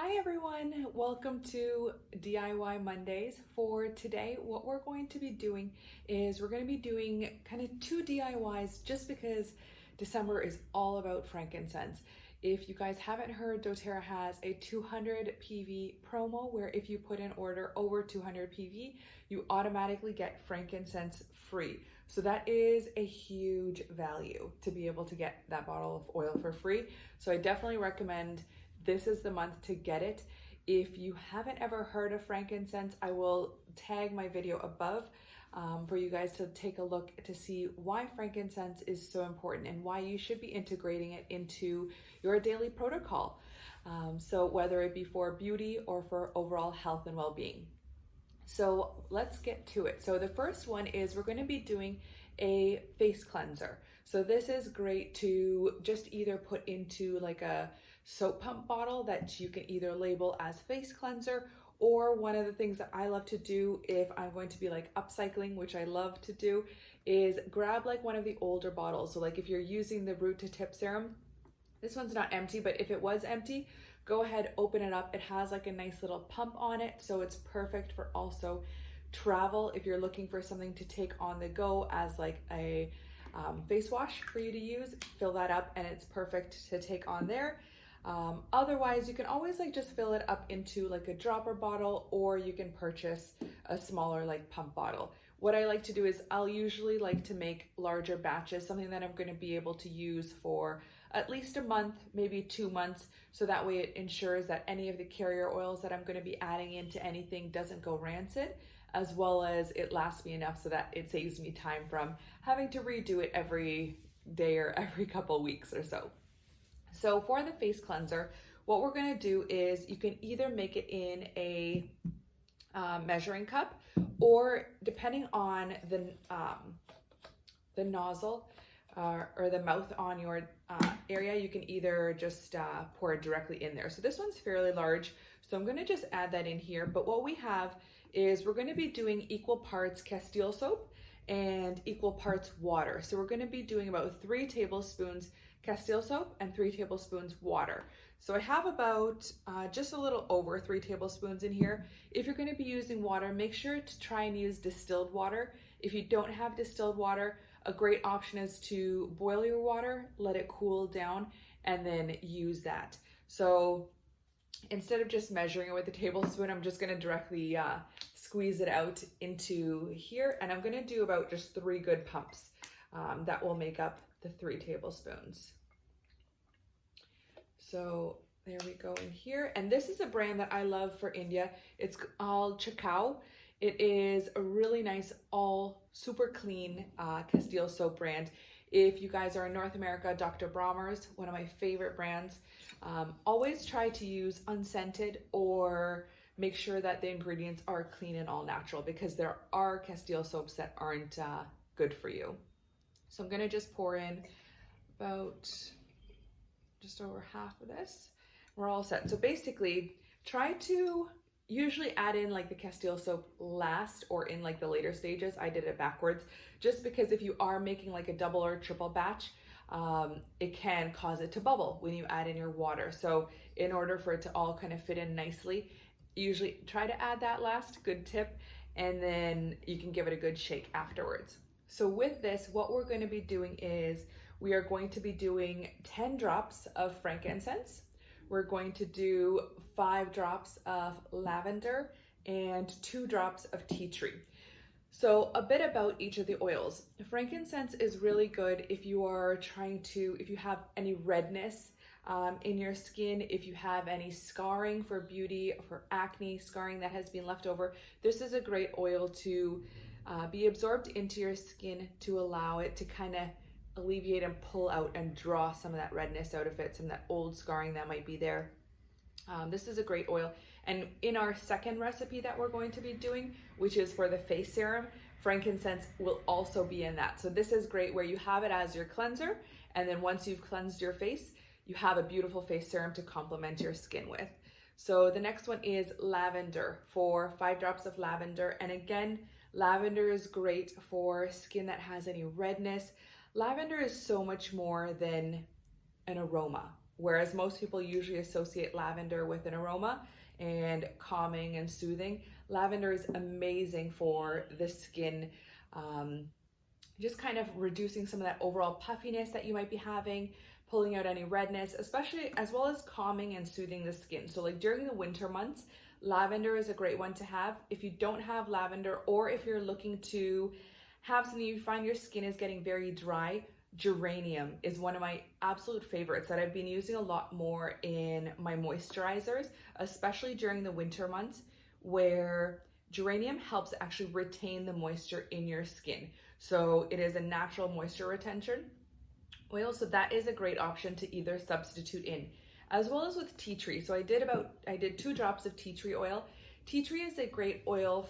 Hi everyone, welcome to DIY Mondays. For today, what we're going to be doing is we're going to be doing kind of two DIYs just because December is all about frankincense. If you guys haven't heard, doTERRA has a 200 PV promo where if you put an order over 200 PV, you automatically get frankincense free. So that is a huge value to be able to get that bottle of oil for free. So I definitely recommend this is the month to get it. If you haven't ever heard of frankincense, I will tag my video above for you guys to take a look to see why frankincense is so important and why you should be integrating it into your daily protocol. So whether it be for beauty or for overall health and well-being. So let's get to it. So the first one is we're going to be doing a face cleanser. So this is great to just either put into like a soap pump bottle that you can either label as face cleanser, or one of the things that I love to do if I'm going to be like upcycling, which I love to do, is grab like one of the older bottles. So like if you're using the root to tip serum, this one's not empty, but if it was empty, go ahead, open it up. It has like a nice little pump on it, so it's perfect for also travel. If you're looking for something to take on the go as like a face wash for you to use, fill that up and it's perfect to take on there. Otherwise, you can always like just fill it up into like a dropper bottle, or you can purchase a smaller like pump bottle. What I like to do is I'll usually like to make larger batches, something that I'm going to be able to use for at least a month, maybe 2 months. So that way it ensures that any of the carrier oils that I'm going to be adding into anything doesn't go rancid, as well as it lasts me enough so that it saves me time from having to redo it every day or every couple weeks or so. So for the face cleanser, what we're going to do is you can either make it in a measuring cup, or depending on the nozzle or the mouth on your area, you can either just pour it directly in there. So this one's fairly large, so I'm going to just add that in here. But what we have is we're going to be doing equal parts Castile soap and equal parts water. So we're going to be doing about 3 tablespoons Castile soap and 3 tablespoons water. So I have about just a little over 3 tablespoons in here. If you're going to be using water, make sure to try and use distilled water. If you don't have distilled water, a great option is to boil your water, let it cool down, and then use that. So instead of just measuring it with a tablespoon, I'm just going to directly squeeze it out into here, and I'm going to do about just 3 good pumps that will make up the 3 tablespoons. So there we go in here. And this is a brand that I love for India. It's called Chakao. It is a really nice, all super clean Castile soap brand. If you guys are in North America, Dr. Bronner's, one of my favorite brands. Always try to use unscented, or make sure that the ingredients are clean and all natural, because there are Castile soaps that aren't good for you. So I'm going to just pour in about just over half of this. We're all set. So basically, try to usually add in like the Castile soap last or in like the later stages. I did it backwards, just because if you are making like a double or triple batch, it can cause it to bubble when you add in your water. So in order for it to all kind of fit in nicely, usually try to add that last, good tip, and then you can give it a good shake afterwards. So with this, what we're going to be doing is we are going to be doing 10 drops of frankincense. We're going to do 5 drops of lavender and 2 drops of tea tree. So a bit about each of the oils. Frankincense is really good if you are if you have any redness in your skin, if you have any scarring for beauty, for acne scarring that has been left over. This is a great oil to be absorbed into your skin to allow it to kind of alleviate and pull out and draw some of that redness out of it, some of that old scarring that might be there. This is a great oil. And in our second recipe that we're going to be doing, which is for the face serum, frankincense will also be in that. So this is great where you have it as your cleanser, and then once you've cleansed your face, you have a beautiful face serum to complement your skin with. So the next one is lavender, for 5 drops of lavender. And again, lavender is great for skin that has any redness. Lavender is so much more than an aroma. whereas most people usually associate lavender with an aroma and calming and soothing. Lavender is amazing for the skin, just kind of reducing some of that overall puffiness that you might be having, pulling out any redness, especially as well as calming and soothing the skin. So like during the winter months, lavender is a great one to have. If you don't have lavender, or if you're looking to have something you find your skin is getting very dry, geranium is one of my absolute favorites that I've been using a lot more in my moisturizers, especially during the winter months, where geranium helps actually retain the moisture in your skin. So it is a natural moisture retention oil, so that is a great option to either substitute in, as well as with tea tree. So I did 2 drops of tea tree oil. Tea tree is a great oil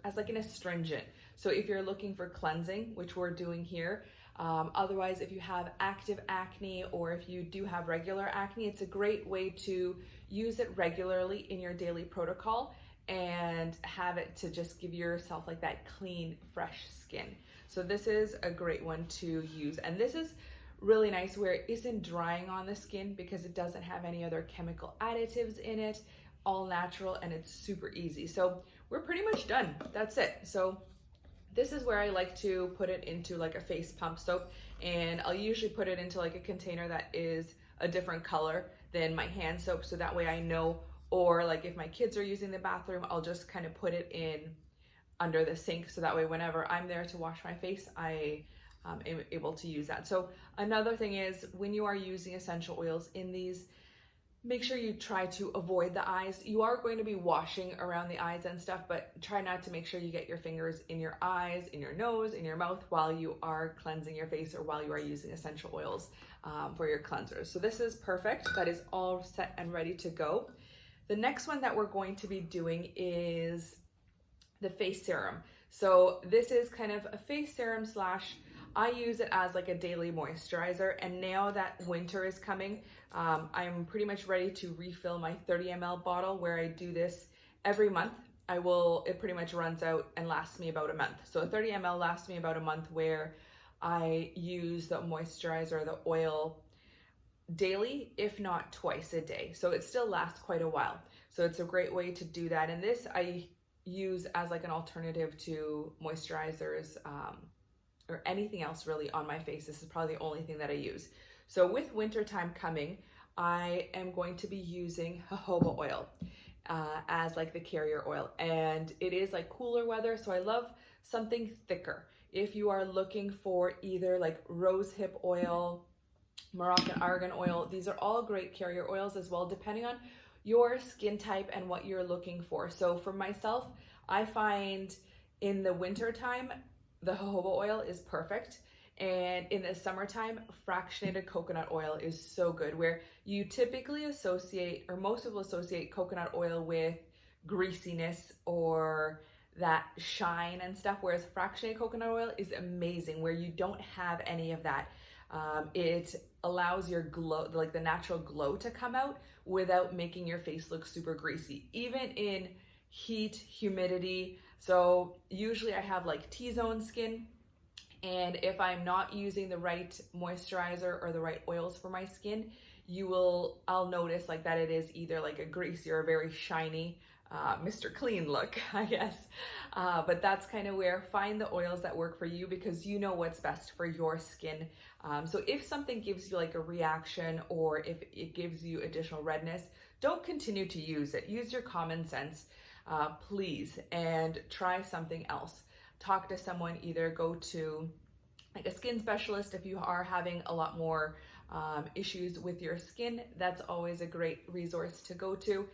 as like an astringent. So if you're looking for cleansing, which we're doing here, otherwise if you have active acne, or if you do have regular acne, it's a great way to use it regularly in your daily protocol and have it to just give yourself like that clean, fresh skin. So this is a great one to use. And this is really nice where it isn't drying on the skin because it doesn't have any other chemical additives in it, all natural, and it's super easy. So we're pretty much done. That's it. So this is where I like to put it into like a face pump soap, and I'll usually put it into like a container that is a different color than my hand soap, so that way I know, or like if my kids are using the bathroom, I'll just kind of put it in under the sink, so that way whenever I'm there to wash my face, I am able to use that. So another thing is, when you are using essential oils in these, make sure you try to avoid the eyes. You are going to be washing around the eyes and stuff, but try not to make sure you get your fingers in your eyes, in your nose, in your mouth while you are cleansing your face, or while you are using essential oils for your cleansers. So this is perfect. That is all set and ready to go. The next one that we're going to be doing is the face serum. So this is kind of a face serum slash, I use it as like a daily moisturizer, and now that winter is coming, I'm pretty much ready to refill my 30 ml bottle, where I do this every month. It pretty much runs out and lasts me about a month. So a 30 ml lasts me about a month, where I use the moisturizer, the oil, daily, if not twice a day. So it still lasts quite a while. So it's a great way to do that. And this I use as like an alternative to moisturizers, or anything else really on my face. This is probably the only thing that I use. So with winter time coming, I am going to be using jojoba oil as like the carrier oil, and it is like cooler weather, so I love something thicker. If you are looking for either like rosehip oil, Moroccan argan oil, these are all great carrier oils as well, depending on your skin type and what you're looking for. So for myself, I find in the winter time, the jojoba oil is perfect. And in the summertime, fractionated coconut oil is so good, where you typically associate, or most people associate, coconut oil with greasiness or that shine and stuff, whereas fractionated coconut oil is amazing, where you don't have any of that. It allows your glow, like the natural glow, to come out without making your face look super greasy, even in heat, humidity. So usually I have like T-zone skin, and if I'm not using the right moisturizer or the right oils for my skin, I'll notice like that it is either like a greasy or a very shiny Mr. Clean look, I guess. But that's kind of where, find the oils that work for you, because you know what's best for your skin. So if something gives you like a reaction, or if it gives you additional redness, don't continue to use it. Use your common sense, please, and try something else. Talk to someone, either go to like a skin specialist if you are having a lot more issues with your skin. That's always a great resource to go to,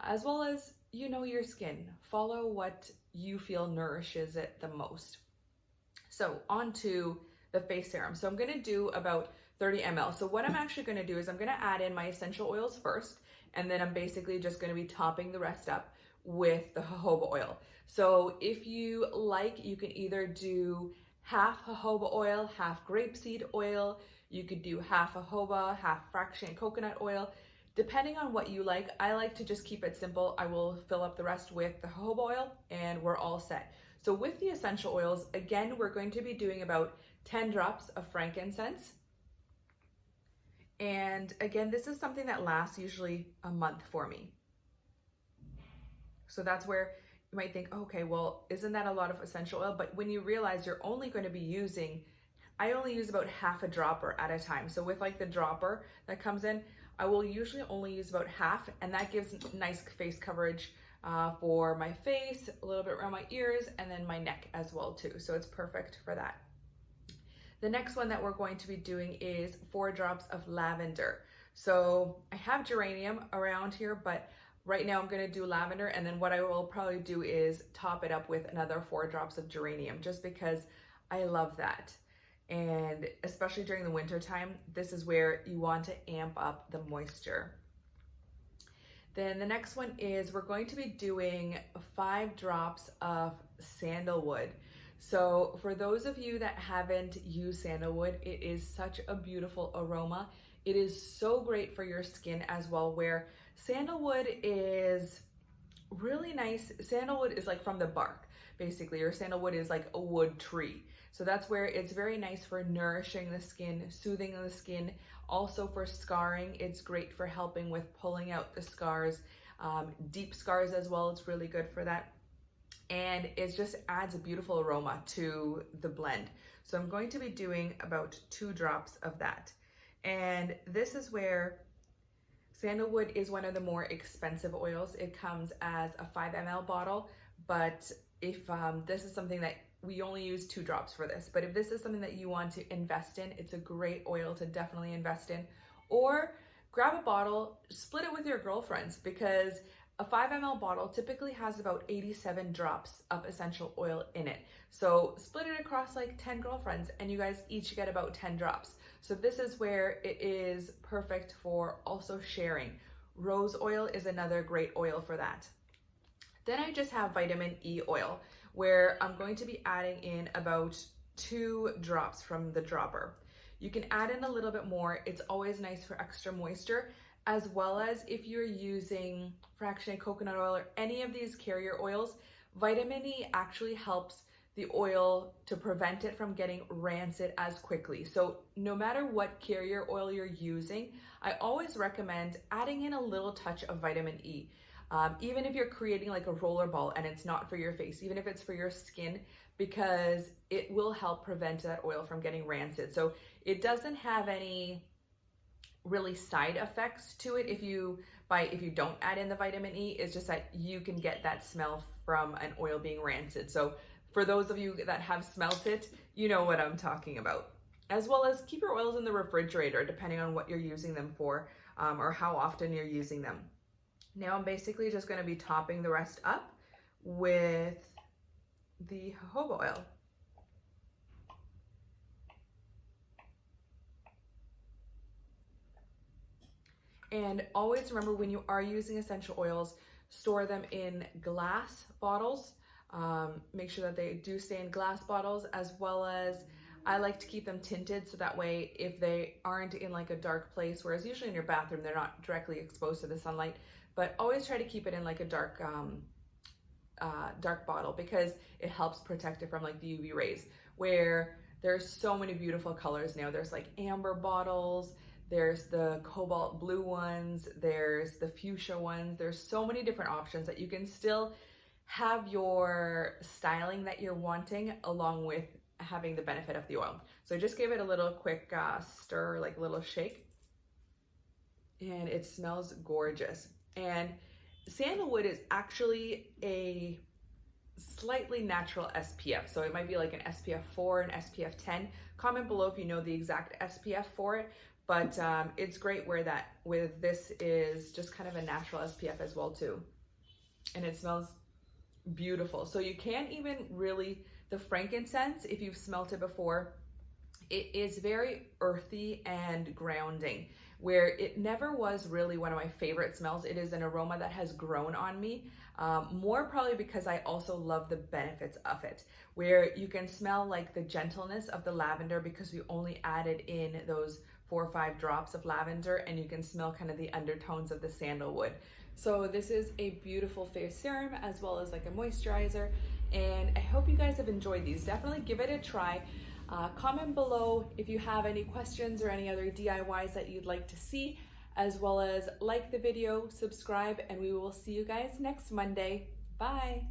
as well as, you know, your skin. Follow what you feel nourishes it the most. So on to the face serum. So I'm going to do about 30 ml. So what I'm actually going to do is I'm going to add in my essential oils first, and then I'm basically just going to be topping the rest up with the jojoba oil. So if you like, you can either do half jojoba oil, half grapeseed oil. You could do half jojoba, half fractionated coconut oil. Depending on what you like, I like to just keep it simple. I will fill up the rest with the jojoba oil, and we're all set. So with the essential oils, again, we're going to be doing about 10 drops of frankincense And again, this is something that lasts usually a month for me. So that's where you might think, okay, well, isn't that a lot of essential oil? But when you realize you're only going to be using, I only use about half a dropper at a time. So with like the dropper that comes in, I will usually only use about half, and that gives nice face coverage for my face, a little bit around my ears, and then my neck as well too. So it's perfect for that. The next one that we're going to be doing is 4 drops of lavender. So I have geranium around here, but right now I'm going to do lavender, and then what I will probably do is top it up with another 4 drops of geranium, just because I love that. And especially during the winter time, this is where you want to amp up the moisture. Then the next one is we're going to be doing 5 drops of sandalwood. So for those of you that haven't used sandalwood, it is such a beautiful aroma. It is so great for your skin as well, where sandalwood is really nice. Sandalwood is like from the bark, basically, or sandalwood is like a wood tree. So that's where it's very nice for nourishing the skin, soothing the skin. Also for scarring, it's great for helping with pulling out the scars, deep scars as well. It's really good for that. And it just adds a beautiful aroma to the blend. So I'm going to be doing about 2 drops of that. And this is where sandalwood is one of the more expensive oils. It comes as a 5 ml bottle, but if this is something that we only use 2 drops for this, but if this is something that you want to invest in, it's a great oil to definitely invest in. Or grab a bottle, split it with your girlfriends, because a 5 ml bottle typically has about 87 drops of essential oil in it. So split it across like 10 girlfriends and you guys each get about 10 drops. So this is where it is perfect for also sharing. Rose oil is another great oil for that. Then I just have vitamin E oil, where I'm going to be adding in about 2 drops from the dropper. You can add in a little bit more. It's always nice for extra moisture, as well as if you're using fractionated coconut oil or any of these carrier oils, vitamin E actually helps the oil to prevent it from getting rancid as quickly. So no matter what carrier oil you're using, I always recommend adding in a little touch of vitamin E. Even if you're creating like a roller ball and it's not for your face, even if it's for your skin, because it will help prevent that oil from getting rancid. So it doesn't have any really side effects to it if you don't add in the vitamin E. It's just that you can get that smell from an oil being rancid. So for those of you that have smelt it, you know what I'm talking about. As well as keep your oils in the refrigerator depending on what you're using them for, or how often you're using them. Now I'm basically just going to be topping the rest up with the jojoba oil. And always remember, when you are using essential oils, store them in glass bottles. Make sure that they do stay in glass bottles, as well as I like to keep them tinted, so that way if they aren't in like a dark place, whereas usually in your bathroom they're not directly exposed to the sunlight, but always try to keep it in like a dark bottle, because it helps protect it from like the UV rays. Where there's so many beautiful colors now. There's like amber bottles, there's the cobalt blue ones, there's the fuchsia ones. There's so many different options that you can still have your styling that you're wanting, along with having the benefit of the oil. So just give it a little quick stir, like a little shake, and it smells gorgeous. And sandalwood is actually a slightly natural SPF. So it might be like an SPF 4, an SPF 10. Comment below if you know the exact SPF for it. But it's great where that with this is just kind of a natural SPF as well too. And it smells beautiful. So you can't even really, the frankincense, if you've smelt it before, it is very earthy and grounding, where it never was really one of my favorite smells. It is an aroma that has grown on me, more probably because I also love the benefits of it, where you can smell like the gentleness of the lavender, because we only added in those 4 or 5 drops of lavender, and you can smell kind of the undertones of the sandalwood. So this is a beautiful face serum, as well as like a moisturizer, and I hope you guys have enjoyed these. Definitely give it a try. Comment below if you have any questions or any other DIYs that you'd like to see, as well as like the video, subscribe, and we will see you guys next Monday. Bye.